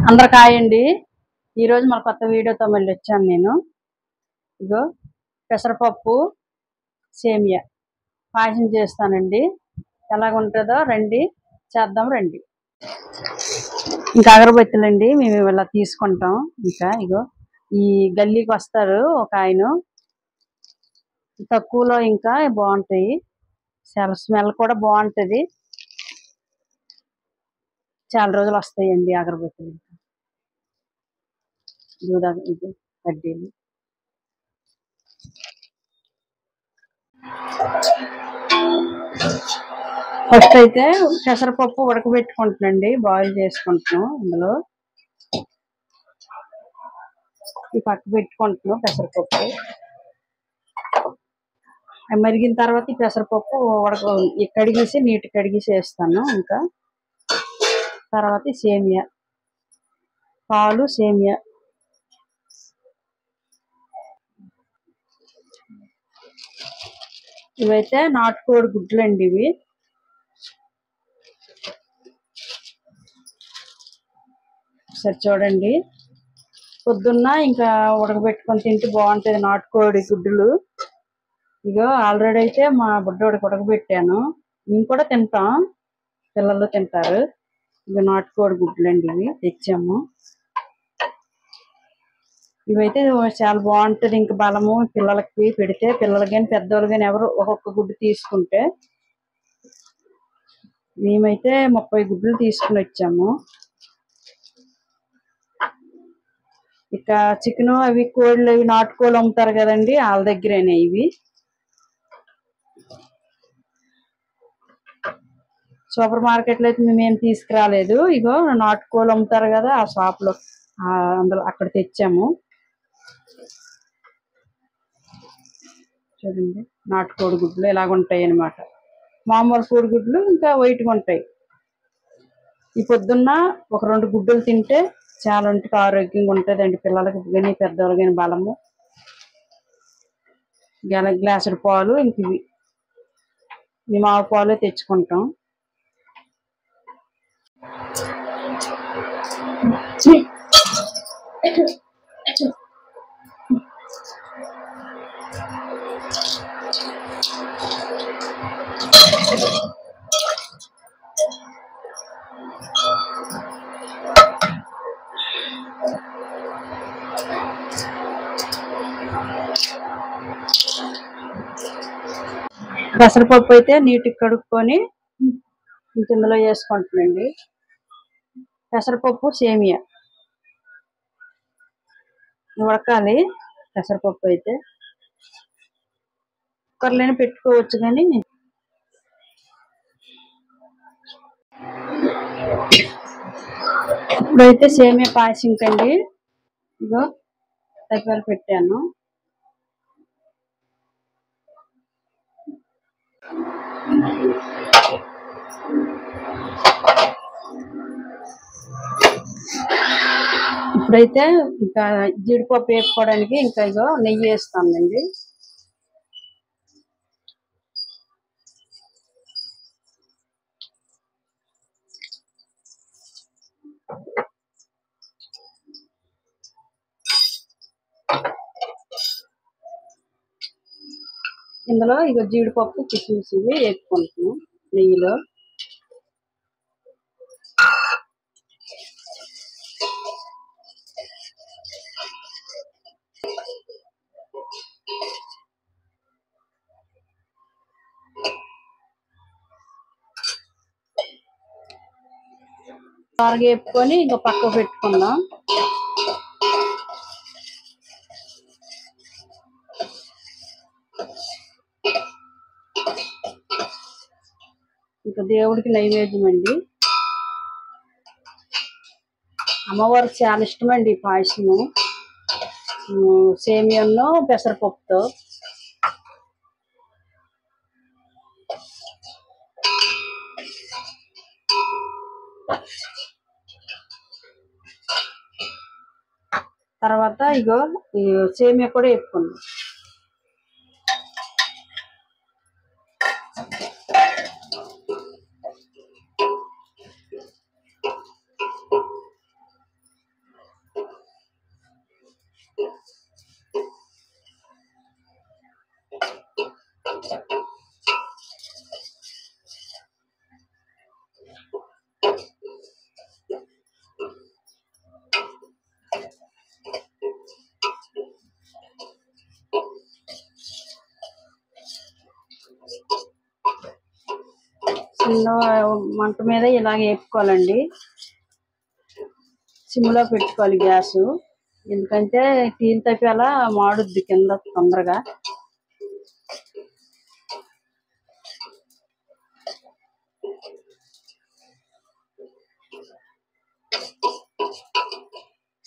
అందరికి హాయ్ అండి. ఈరోజు మన కొత్త వీడియోతో మళ్ళీ వచ్చాను నేను. ఇగో పెసరపప్పు సేమియా పాయసం చేస్తానండి. ఎలాగుంటుందో రండి చేద్దాం రండి. ఇంకా అగరబత్తులండి మేము ఇలా తీసుకుంటాం. ఇంకా ఇగో ఈ గల్లీకి వస్తారు ఒక ఆయన, తక్కువలో ఇంకా బాగుంటాయి. చాలా స్మెల్ కూడా బాగుంటుంది. చాలా రోజులు వస్తాయండి అగరబత్తులు. ఇది కడ్డీలు. ఫస్ట్ అయితే పెసరపప్పు ఉడకబెట్టుకుంటున్నాండి, బాయిల్ చేసుకుంటున్నాం. ఇందులో ఈ పక్క పెట్టుకుంటున్నాం పెసరపప్పు. మరిగిన తర్వాత ఈ పెసరపప్పు కడిగేసి నీట్ కడిగేసి వేస్తాను. ఇంకా తర్వాత సేమియా, పాలు, సేమియా. ఇవైతే నాటుకోడి గుడ్లు అండి. ఇవి సరే చూడండి, పొద్దున్న ఇంకా ఉడకబెట్టుకొని తింటే బాగుంటుంది నాటుకోడి గుడ్లు. ఇగో ఆల్రెడీ అయితే మా బుడ్డోడికి ఉడకబెట్టాను, మేము కూడా తింటాం, పిల్లలు తింటారు. ఇవి నాటుకోడి గుడ్లు అండి, ఇవి తెచ్చాము. ఇవైతే చాలా బాగుంటుంది. ఇంకా బలము పిల్లలకి పెడితే, పిల్లలకి కానీ పెద్దవాళ్ళు కానీ ఎవరు ఒక్కొక్క గుడ్డు తీసుకుంటే. మేమైతే 30 గుడ్లు తీసుకుని వచ్చాము. ఇక చికెన్ అవి కోళ్ళు, అవి నాటుకోళ్ళు అమ్ముతారు కదండి, వాళ్ళ దగ్గరేనే ఇవి. సూపర్ మార్కెట్లో అయితే మేమేం తీసుకురాలేదు. ఇగో నాటుకోళ్ళు అమ్ముతారు కదా, ఆ షాప్లో అందులో అక్కడ తెచ్చాము. చూడండి, నాటుకోడి గుడ్లు ఇలాగుంటాయి అన్నమాట. మామూలు కోడిగుడ్లు ఇంకా వైట్గా ఉంటాయి. ఈ పొద్దున్న ఒక 2 గుడ్డలు తింటే చాలా ఒంటికి ఆరోగ్యంగా ఉంటుందండి. పిల్లలకి కానీ పెద్దవాళ్ళు కానీ బలము. గ్లాసుడు పాలు, ఇంక ఇవి మేము ఆవు పాలు తెచ్చుకుంటాం. పెసరపప్పు అయితే నీట్గా కడుక్కొని ఇందులో వేసుకుంటానండి. పెసరపప్పు సేమియా ఉడకాలి. పెసరపప్పు అయితే కుక్కర్లోనే పెట్టుకోవచ్చు, కానీ ఇప్పుడైతే సేమియా పాయసం కండి. ఇగో తగ్గాలు పెట్టాను. ఇప్పుడైతే ఇంకా జీడిపప్పు వేసుకోవడానికి ఇంకా ఇగో నెయ్యి వేస్తానండి. ఇందులో ఇగో జీడిపప్పు, కిస్మిస్ ఇవి వేసుకుంటున్నాం నెయ్యిలో. త్వరగా వేపుకొని ఇంకా పక్కకు పెట్టుకుందాం. ఇంకా దేవుడికి నైవేద్యం అండి. అమ్మవారికి చాలా ఇష్టం అండి ఈ పాయసము, సేమియాను పెసరపప్పుతో. తర్వాత ఇగో ఈ సేమియా కూడా వేపుకుందాం. చిన్న మంట మీద ఇలాగ వేపుకోవాలండి. సిమ్లో పెట్టుకోవాలి గ్యాసు, ఎందుకంటే టీలు తప్పి అలా మాడుద్ది కింద తొందరగా.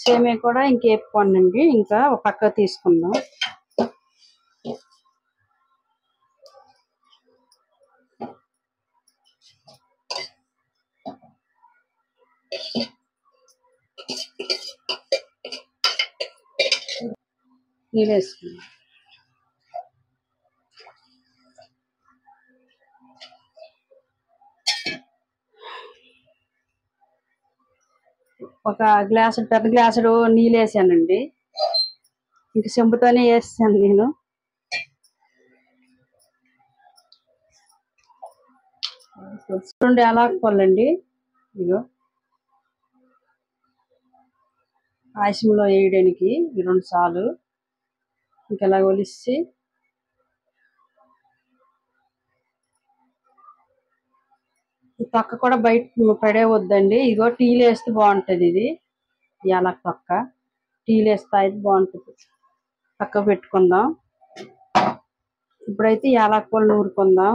సేమియా కూడా ఇంకేపుకోండి, ఇంకా ఒక పక్క తీసుకుందాం. నీళ్ళు వేసుకుందాం. ఒక గ్లాసు, పెద్ద గ్లాసుడు నీళ్ళు వేసానండి. ఇంక చెంబుతోనే వేసాను నేను. రెండు యాలకులండి, ఇగో ఆశంలో వేయడానికి 2 సార్లు. ఇంకెలా ఒలిసి ఈ తొక్క కూడా బయట పడేవద్దండి. ఇగో టీలు వేస్తే బాగుంటుంది. ఇది యాలక్ తొక్క టీలు వేస్తే అయితే బాగుంటుంది. పక్క పెట్టుకుందాం. ఇప్పుడైతే యాలకులు నూరుకుందాం.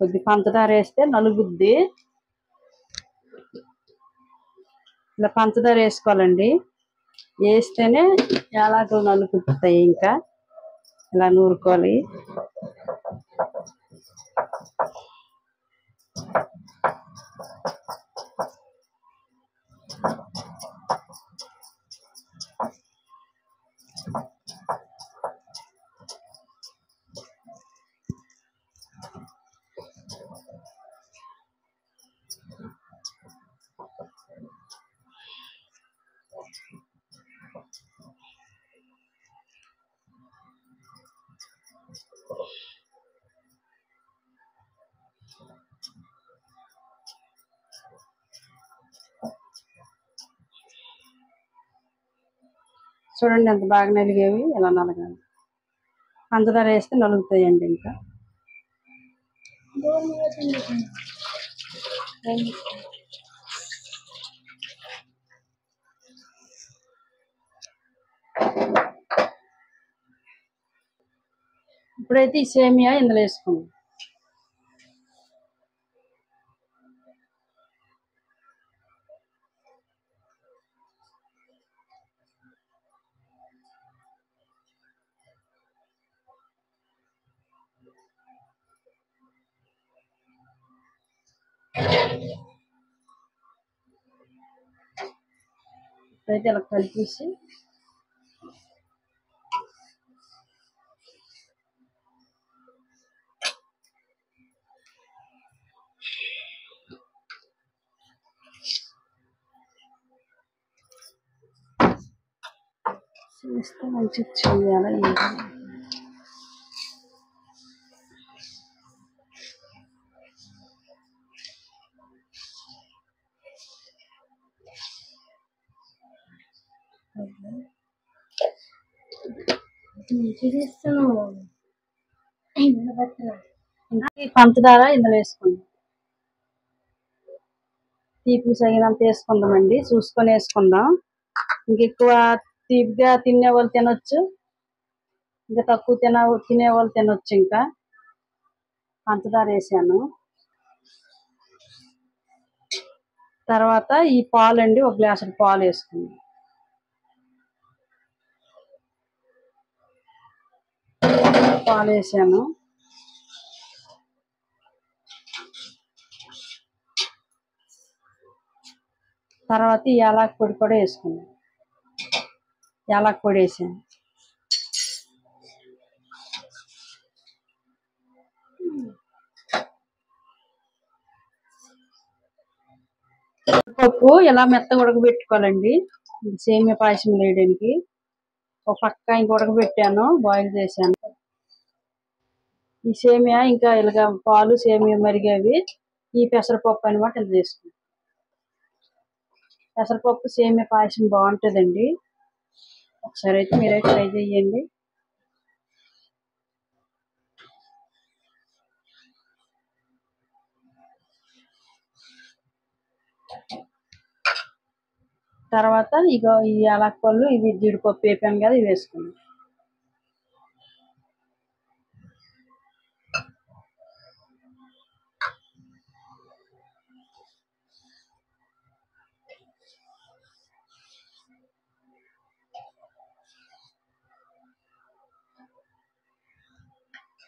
కొద్ది పంచదార వేస్తే నలుగుద్ది. ఇలా పంచదార వేసుకోవాలండి, వేస్తేనే యాలకులు నలుగుతాయి. ఇంకా ఇలా నూరుకోవాలి. చూడండి ఎంత బాగా నలిగేవి. ఇలా నలగాలి. పంచదార వేస్తే నలుగుతాయండి. ఇంకా ఇప్పుడైతే ఈ సేమియా ఇందులో వేసుకుందాం. ఇప్పుడైతే ఇలా కలిపేసి చేస్తే మంచిగా చేయాలి. పంచదార ఇందులో వేసుకుందాం. తీపి సగినంత వేసుకుందామండి, చూసుకొని వేసుకుందాం. ఇంకెక్కువ తీపిగా తినే వాళ్ళు తినొచ్చు, ఇంకా తక్కువ తినే వాళ్ళు తినొచ్చు. ఇంకా పంచదార వేసాను. తర్వాత ఈ పాలండి, ఒక గ్లాసు పాలు వేసుకుందాం. పాలు వేసాను. తర్వాత ఈ యాలక్ పొడి కూడా వేసుకుందాం. యాలక్ పొడి వేసాను. పప్పు ఇలా మెత్తగా ఉడకబెట్టుకోవాలండి, సేమియా పాయసం వేయడానికి. ఒక పక్క ఇంక ఉడకబెట్టాను, బాయిల్ చేశాను. ఈ సేమియా ఇంకా ఇలాగ పాలు సేమియా మరిగేవి. ఈ పెసరపప్పు అనమాట ఇది తీసుకుంటాం. పెసరపప్పు సేమియా పాయసం బాగుంటుందండి. ఒకసారి అయితే మీరే ట్రై చేయండి. తర్వాత ఇగో ఈ యాలక్కలు ఇవి జీడిపప్పు వేపాను కదా ఇవి వేసుకున్నాం.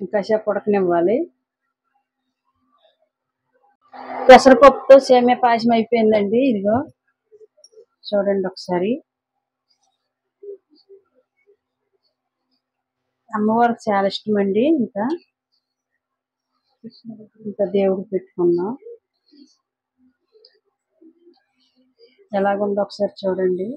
ఇంకాసేపు ఉడకనివ్వాలి. పెసరపప్పుతో సేమియా పాయసం అయిపోయిందండి. ఇదిగో చూడండి ఒకసారి. అమ్మవారికి చాలా ఇష్టం అండి. ఇంకా దేవుడికి పెట్టుకున్నాం. ఎలాగుందో ఒకసారి చూడండి.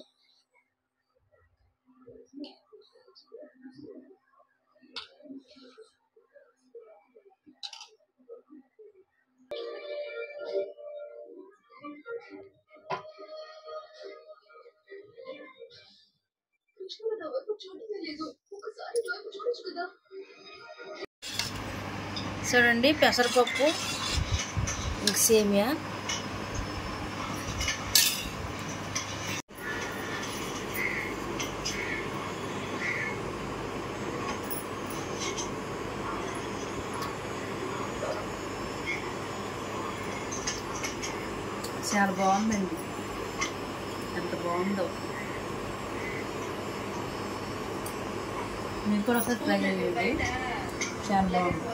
చూడండి పెసరపప్పు సేమియా. చాలా బాగుందండి. ఎంత బాగుందో. మీరు కూడా ఒకసారి ట్రై చేయండి. చాలా బాగుంది.